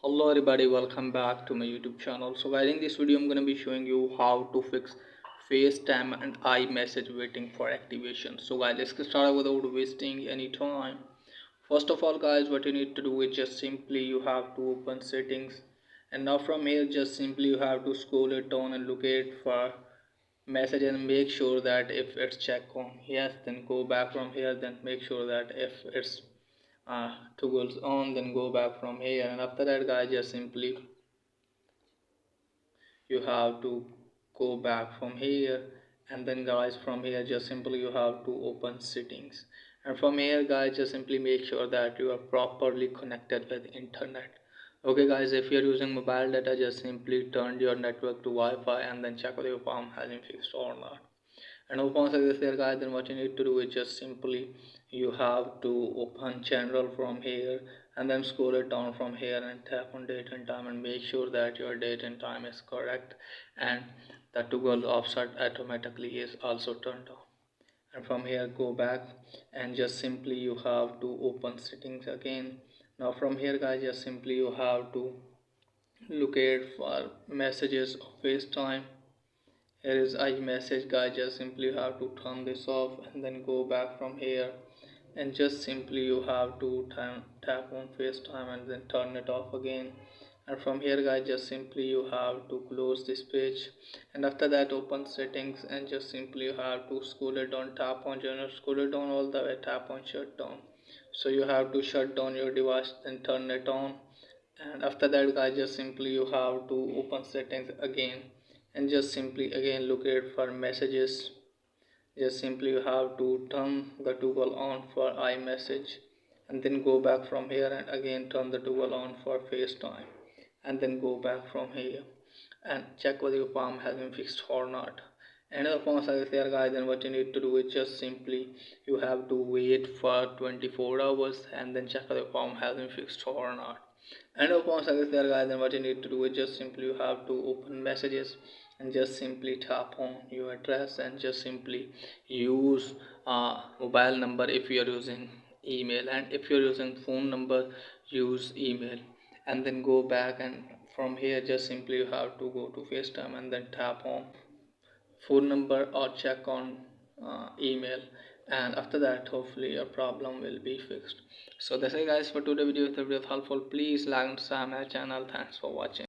Hello everybody, welcome back to my YouTube channel. So guys, in this video I'm going to be showing you how to fix FaceTime and iMessage waiting for activation. So guys, let's get started without wasting any time. First of all guys, what you need to do is just simply you have to open settings, and now from here just simply you have to scroll it down and locate for message and make sure that if it's checked on yes, then go back from here, then make sure that if it's toggles on, then go back from here, and after that guys just simply you have to go back from here, and then guys from here just simply you have to open settings, and from here guys just simply make sure that you are properly connected with internet. Okay guys, if you are using mobile data, just simply turn your network to Wi-Fi and then check whether your phone has been fixed or not. And once it is there guys, then what you need to do is just simply you have to open general from here, and then scroll it down from here and tap on date and time, and make sure that your date and time is correct, and the toggle offset automatically is also turned on. And from here go back and just simply you have to open settings again. Now from here guys just simply you have to locate for messages of FaceTime. Here is iMessage guys, just simply you have to turn this off, and then go back from here and just simply you have to tap on FaceTime and then turn it off again. And from here guys just simply you have to close this page, and after that open settings and just simply you have to scroll it down, tap on general, scroll it down all the way, tap on shutdown. So you have to shut down your device then turn it on. And after that guys just simply you have to open settings again, and just simply again look at for messages. Just simply you have to turn the toggle on for iMessage, and then go back from here and again turn the toggle on for FaceTime, and then go back from here and check whether your palm has been fixed or not. And if the palm is there guys, then what you need to do is just simply you have to wait for 24 hours and then check whether your palm has been fixed or not. And if palm is there guys, then what you need to do is just simply you have to open messages and just simply tap on your address, and just simply use mobile number if you are using email, and if you're using phone number use email, and then go back, and from here just simply you have to go to FaceTime and then tap on phone number or check on email, and after that hopefully your problem will be fixed. So that's it guys for today's video. If the video is helpful, please like and subscribe my channel. Thanks for watching.